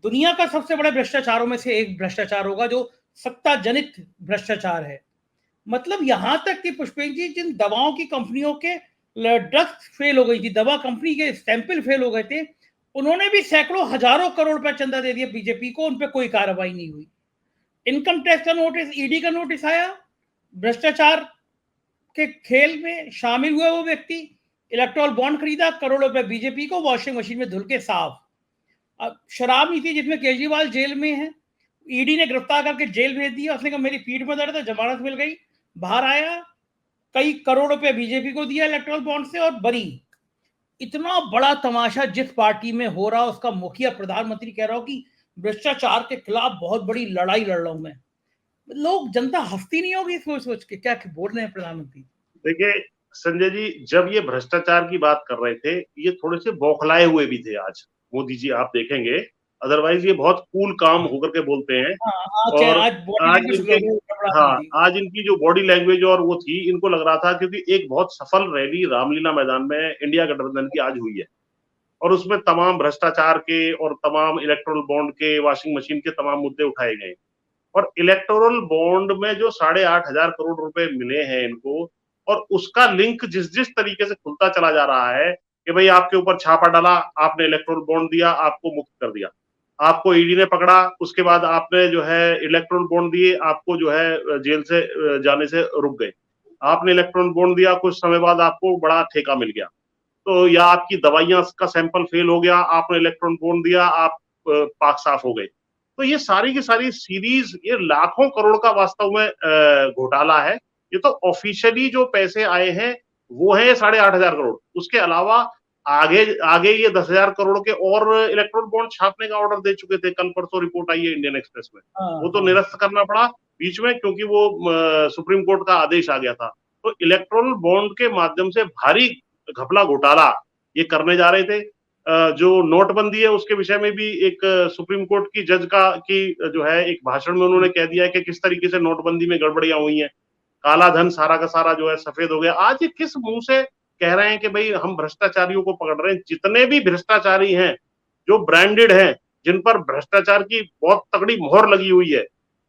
दुनिया का सबसे बड़े भ्रष्टाचारों में से एक भ्रष्टाचार होगा जो सत्ता जनित भ्रष्टाचार है। मतलब यहां तक कि पुष्पेंद्र जी, जिन दवाओं की कंपनियों के ड्रग्स फेल हो गई थी, दवा कंपनी के सैंपल फेल हो गए थे, उन्होंने भी सैकड़ों हजारों करोड़ रुपए चंदा दे दिया बीजेपी को, उन पर कोई कार्रवाई नहीं हुई। इनकम टैक्स का नोटिस, ईडी का नोटिस आया, भ्रष्टाचार के खेल में शामिल हुए वो व्यक्ति, इलेक्ट्रॉल बॉन्ड खरीदा, करोड़ों रुपए बीजेपी को, वॉशिंग मशीन में धुल के साफ। अब शराब नीति जिसमें केजरीवाल जेल में है, ईडी ने गिरफ्तार करके जेल भेज दिया। उसने कहा मेरी पीठ में दर्द है, जमानत मिल गई, बाहर आया, कई करोड़ रुपए बीजेपी को दिया इलेक्ट्रॉल बॉन्ड से और बरी। इतना बड़ा तमाशा जिस पार्टी में हो रहा, उसका मुखिया प्रधानमंत्री कह रहा हो कि भ्रष्टाचार के खिलाफ बहुत बड़ी लड़ाई लड़ रहा हूं मैं। लोग, जनता हंसती नहीं होगी सोच सोच के क्या बोल रहे हैं प्रधानमंत्री? देखिए संजय जी, जब ये भ्रष्टाचार की बात कर रहे थे, ये थोड़े से बौखलाए हुए भी थे आज मोदी जी, आप देखेंगे। अदरवाइज ये बहुत कूल काम होकर के बोलते हैं। हाँ, और आज बॉडी आज लैंग्वेज इनके, गड़बड़ा दी हाँ, थी। आज इनकी जो बॉडी लैंग्वेज और वो थी, इनको लग रहा था क्योंकि एक बहुत सफल रैली रामलीला मैदान में इंडिया गठबंधन की आज हुई है। और उसमें तमाम भ्रष्टाचार के और तमाम इलेक्टोरल बॉन्ड के, वॉशिंग मशीन के तमाम मुद्दे उठाए गए। और इलेक्टोरल बॉन्ड में जो 8,500 करोड़ रुपए मिले हैं इनको, और उसका लिंक जिस जिस तरीके से खुलता चला जा रहा है कि भाई आपके ऊपर छापा डाला, आपने इलेक्टोरल बॉन्ड दिया, आपको मुक्त कर दिया, आपको ईडी ने पकड़ा, उसके बाद आपने जो है इलेक्टोरल बॉन्ड दिए, आपको जो है जेल से जाने से रुक गए। आपने इलेक्टोरल बॉन्ड दिया, कुछ समय बाद आपको बड़ा ठेका मिल गया। तो या आपकी दवाइयां का सैंपल फेल हो गया, आपने इलेक्ट्रॉन बॉन्ड दिया, आप पाक साफ हो गए। तो ये सारी की सारी सीरीज, ये लाखों करोड़ का वास्तव में घोटाला है। ये तो ऑफिशियली जो पैसे आए हैं वो है 8,500 करोड़। उसके अलावा आगे आगे ये 10,000 करोड़ के और इलेक्ट्रॉन बॉन्ड छापने का ऑर्डर दे चुके थे। कल परसों रिपोर्ट आई है इंडियन एक्सप्रेस में। वो हाँ, तो हाँ। निरस्त करना पड़ा बीच में, क्योंकि वो सुप्रीम कोर्ट का आदेश आ गया था। तो इलेक्ट्रॉन बॉन्ड के माध्यम से भारी घपला घोटाला ये करने जा रहे थे। जो नोटबंदी है उसके विषय में भी एक सुप्रीम कोर्ट की जज का की जो है एक भाषण में उन्होंने कह दिया है कि किस तरीके से नोटबंदी में गड़बड़ियां हुई हैं, काला धन सारा का सारा जो है सफेद हो गया। आज ये किस मुंह से कह रहे हैं कि भाई हम भ्रष्टाचारियों को पकड़ रहे हैं? जितने भी भ्रष्टाचारी हैं, जो ब्रांडेड हैं, जिन पर भ्रष्टाचार की बहुत तगड़ी मोहर लगी हुई है,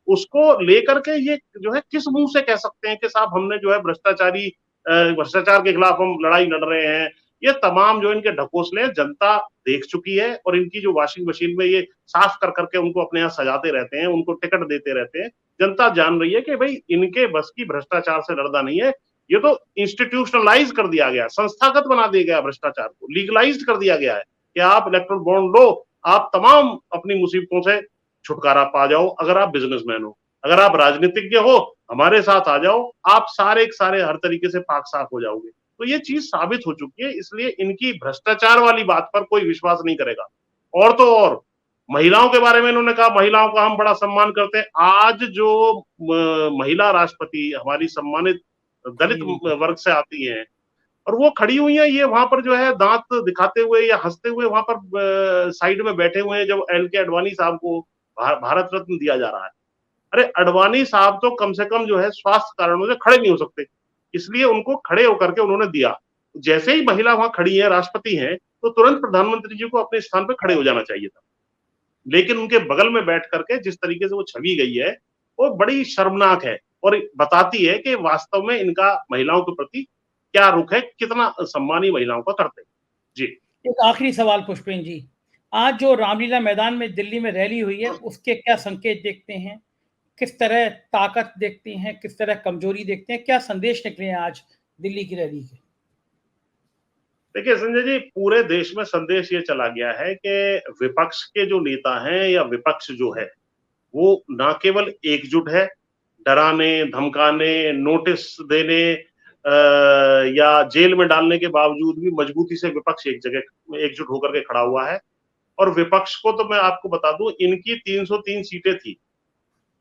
उसको लेकर के ये जो है किस मुंह से कह सकते हैं कि साहब हमने जो है भ्रष्टाचार के खिलाफ हम लड़ाई लड़ रहे हैं? ये तमाम जो इनके ढकोसले जनता देख चुकी है। और इनकी जो वॉशिंग मशीन में ये साफ कर करके उनको अपने यहाँ सजाते रहते हैं, उनको टिकट देते रहते हैं। जनता जान रही है कि भाई इनके बस की भ्रष्टाचार से लड़ना नहीं है। ये तो इंस्टीट्यूशनलाइज कर दिया गया, संस्थागत बना दिया गया, भ्रष्टाचार को लीगलाइज कर दिया गया है कि आप इलेक्ट्रल बॉन्ड लो, आप तमाम अपनी मुसीबतों से छुटकारा पा जाओ। अगर आप बिजनेसमैन हो, अगर आप राजनीतिज्ञ हो, हमारे साथ आ जाओ, आप सारे के सारे हर तरीके से पाक साफ हो जाओगे। तो ये चीज साबित हो चुकी है। इसलिए इनकी भ्रष्टाचार वाली बात पर कोई विश्वास नहीं करेगा। और तो और महिलाओं के बारे में इन्होंने कहा महिलाओं का हम बड़ा सम्मान करते हैं। आज जो महिला राष्ट्रपति हमारी सम्मानित दलित वर्ग से आती हैं और वो खड़ी हुई हैं, ये वहां पर जो है दांत दिखाते हुए या हंसते हुए वहां पर साइड में बैठे हुए हैं, जब एल के अडवाणी साहब को भारत रत्न दिया जा रहा है। अरे अडवाणी साहब तो कम से कम जो है स्वास्थ्य कारणों से खड़े नहीं हो सकते, इसलिए उनको खड़े होकर के उन्होंने दिया। जैसे ही महिला वहां खड़ी है, राष्ट्रपति हैं, तो तुरंत प्रधानमंत्री जी को अपने स्थान पर खड़े हो जाना चाहिए था। लेकिन उनके बगल में बैठ करके जिस तरीके से वो छवि गई है, वो बड़ी शर्मनाक है और बताती है कि वास्तव में इनका महिलाओं के प्रति क्या रुख है, कितना सम्मानी महिलाओं का करते हैं। जी। एक आखिरी सवाल पुष्पेन जी, आज जो रामलीला मैदान में दिल्ली में रैली हुई है, उसके क्या संकेत देखते हैं? किस तरह ताकत देखते हैं, किस तरह कमजोरी देखते हैं, क्या संदेश निकले हैं आज दिल्ली की रैली के? देखिए संजय जी, पूरे देश में संदेश ये चला गया है कि विपक्ष के जो नेता हैं या विपक्ष जो है, वो ना केवल एकजुट है, डराने, धमकाने, नोटिस देने या जेल में डालने के बावजूद भी मजबूती से विपक्ष एक जगह एकजुट होकर के खड़ा हुआ है। और विपक्ष को तो मैं आपको बता दूं, इनकी 303 सीटें थी।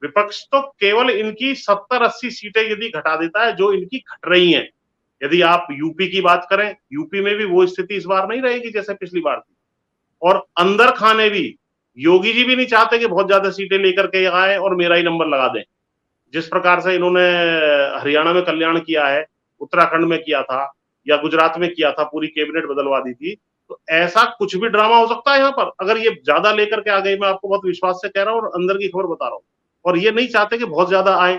विपक्ष तो केवल इनकी 70-80 सीटें यदि घटा देता है जो इनकी घट रही हैं। यदि आप यूपी की बात करें, यूपी में भी वो स्थिति इस बार नहीं रहेगी जैसे पिछली बार थी। और अंदर खाने भी योगी जी भी नहीं चाहते कि बहुत ज्यादा सीटें लेकर के आए और मेरा ही नंबर लगा दें। जिस प्रकार से इन्होंने हरियाणा में कल्याण किया है, उत्तराखंड में किया था या गुजरात में किया था, पूरी कैबिनेट बदलवा दी थी, तो ऐसा कुछ भी ड्रामा हो सकता है यहाँ पर अगर ये ज्यादा लेकर के आ गई। मैं आपको बहुत विश्वास से कह रहा हूँ और अंदर की खबर बता रहा हूँ, और ये नहीं चाहते कि बहुत ज्यादा आए।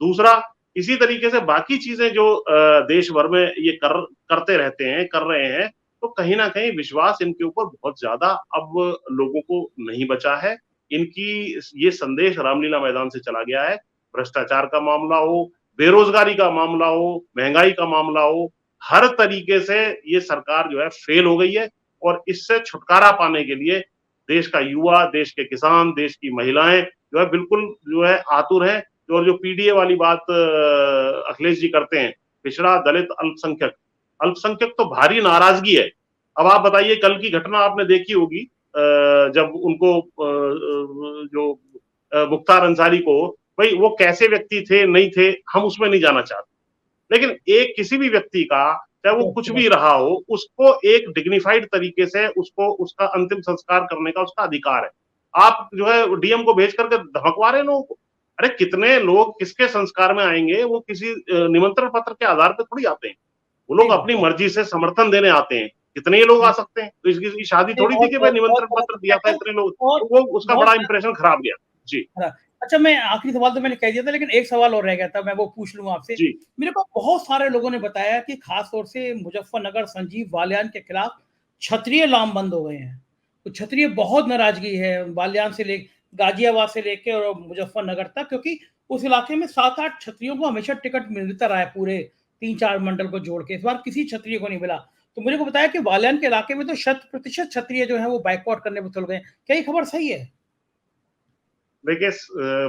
दूसरा, इसी तरीके से बाकी चीजें जो देश भर में ये करते रहते हैं, कर रहे हैं, तो कहीं ना कहीं विश्वास इनके ऊपर बहुत ज्यादा अब लोगों को नहीं बचा है। इनकी ये संदेश रामलीला मैदान से चला गया है। भ्रष्टाचार का मामला हो, बेरोजगारी का मामला हो, महंगाई का मामला हो, हर तरीके से ये सरकार जो है फेल हो गई है। और इससे छुटकारा पाने के लिए देश का युवा, देश के किसान, देश की महिलाएं जो है बिल्कुल जो है आतुर है। और जो पीडीए वाली बात अखिलेश जी करते हैं, पिछड़ा, दलित, अल्पसंख्यक, अल्पसंख्यक तो भारी नाराजगी है। अब आप बताइए, कल की घटना आपने देखी होगी, जब उनको जो मुख्तार अंसारी को, भाई वो कैसे व्यक्ति थे, नहीं थे, हम उसमें नहीं जाना चाहते, लेकिन एक किसी भी व्यक्ति का चाहे वो कुछ भी रहा हो, उसको एक डिग्निफाइड तरीके से उसको उसका अंतिम संस्कार करने का उसका अधिकार है। आप जो है डीएम को भेज करके धमकवा रहे हैं लोगों को। अरे कितने लोग किसके संस्कार में आएंगे? वो किसी निमंत्रण पत्र के आधार पर थोड़ी आते हैं, वो लोग अपनी मर्जी से समर्थन देने आते हैं। कितने ही लोग आ सकते हैं? तो इसकी शादी थोड़ी थी कि भाई निमंत्रण पत्र दिया था इतने लोग, तो वो उसका बड़ा इंप्रेशन खराब गया। जी। अच्छा, मैं आखिरी सवाल तो मैंने कह दिया था, लेकिन एक सवाल और रह गया था, मैं वो पूछ लूं आपसे। मेरे को बहुत सारे लोगों ने बताया कि खास तौर से मुजफ्फरनगर संजीव बालियान के खिलाफ क्षत्रिय लामबंद हो गए हैं, तो क्षत्रिय बहुत नाराजगी है बालियान से ले, गाजियाबाद से लेके और मुजफ्फरनगर तक, क्योंकि उस इलाके में 7-8 क्षत्रियों को हमेशा टिकट मिलता रहा है, पूरे 3-4 मंडल को जोड़ के। इस बार किसी क्षत्रिय को नहीं मिला। तो मुझे को बताया कि बालियान के इलाके में तो 100% क्षत्रिय जो है वो बाइकआउट करने पर तुल गए। क्या ये खबर सही है? देखिए,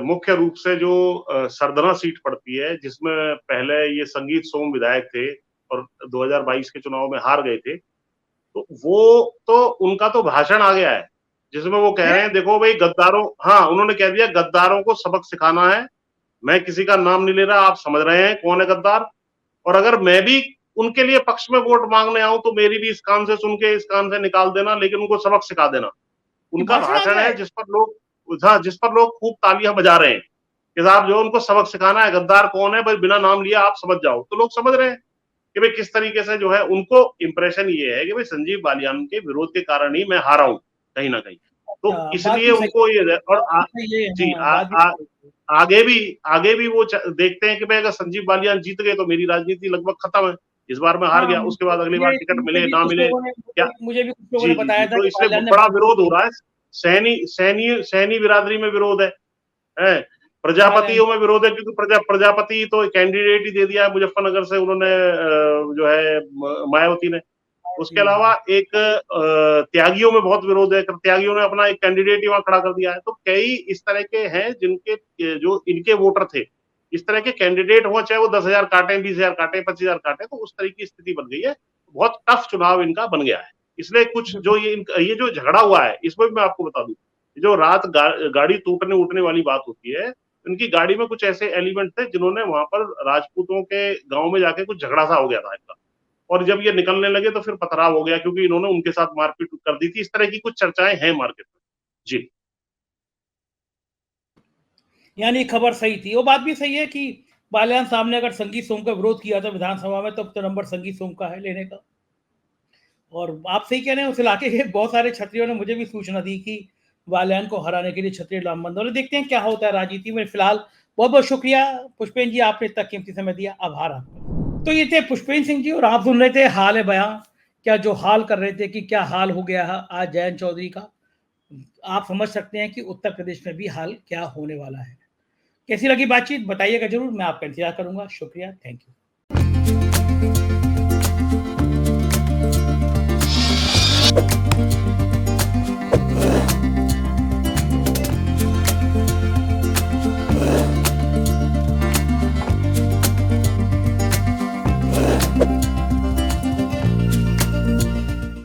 मुख्य रूप से जो सरदना सीट पड़ती है, जिसमें पहले ये संगीत सोम विधायक थे और 2022 के चुनाव में हार गए थे, तो वो तो उनका तो भाषण आ गया है जिसमें वो कह रहे हैं, देखो भाई गद्दारों, हाँ उन्होंने कह दिया गद्दारों को सबक सिखाना है। मैं किसी का नाम नहीं ले रहा, आप समझ रहे हैं कौन है गद्दार। और अगर मैं भी उनके लिए पक्ष में वोट मांगने आऊं तो मेरी भी इस कान से सुन के इस कान से निकाल देना, लेकिन उनको सबक सिखा देना। उनका भाषण है जिस पर लोग खूब तालियां बजा रहे हैं कि साहब जो उनको सबक सिखाना है, गद्दार कौन है भाई, बिना नाम लिया आप समझ जाओ। तो लोग समझ रहे हैं कि भाई किस तरीके से जो है उनको इंप्रेशन ये है कि भाई संजीव बालियान के विरोध के कारण ही मैं हारा हूं कहीं ना कहीं, तो इसलिए उनको ये। और आगे भी वो देखते हैं कि भाई अगर संजीव बालियान जीत गए तो मेरी राजनीति लगभग खत्म है, इस बार मैं हार गया, उसके बाद अगली बार टिकट मिले ना मिले क्या। मुझे भी कुछ लोगों ने बताया था तो इसलिए बड़ा विरोध हो रहा है। सैनी बिरादरी में विरोध है, प्रजापतियों में विरोध है, क्योंकि प्रजापति तो कैंडिडेट ही दे दिया है मुजफ्फरनगर से उन्होंने, जो है मायावती ने। उसके अलावा एक त्यागियों में बहुत विरोध है, त्यागियों ने अपना एक कैंडिडेट ही वहां खड़ा कर दिया है। तो कई इस तरह के हैं जिनके जो इनके वोटर थे, इस तरह के कैंडिडेट हो, चाहे वो 10,000 काटे, 20,000 काटे, 25,000 काटे, तो उस तरह की स्थिति बन गई है। बहुत टफ चुनाव इनका बन गया है। इसलिए कुछ जो ये जो झगड़ा हुआ है, इसमें भी मैं आपको बता दूं, जो रात गाड़ी टूटने उठने वाली बात होती है, उनकी गाड़ी में कुछ ऐसे एलिमेंट थे जिन्होंने वहां पर राजपूतों के गांव में जाके कुछ झगड़ा सा हो गया था इनका, और जब ये निकलने लगे तो फिर पथराव हो गया, क्योंकि इन्होंने उनके साथ मारपीट कर दी थी। इस तरह की कुछ चर्चाएं हैं मार्केट में। जी, यानी खबर सही थी। वो बात भी सही है कि बालियान साहब ने अगर संगीत सोम का विरोध किया था विधानसभा में, तब तो नंबर संगीत सोम का है लेने का। और आप सही कह रहे हैं, उस इलाके के बहुत सारे क्षत्रियों ने मुझे भी सूचना दी कि बालियान को हराने के लिए क्षत्रिय लामबंद हो रहे। देखते हैं क्या होता है राजनीति में। फिलहाल बहुत बहुत शुक्रिया पुष्पेन जी, आपने इतना कीमती समय दिया। आभार आपका। तो ये थे पुष्पेंद्र सिंह जी और आप सुन रहे थे हाल है बयां, क्या जो हाल कर रहे थे कि क्या हाल हो गया है आज जयंत चौधरी का। आप समझ सकते हैं कि उत्तर प्रदेश में भी हाल क्या होने वाला है। कैसी लगी बातचीत बताइएगा जरूर, मैं आपका इंतजार करूंगा। शुक्रिया, थैंक यू।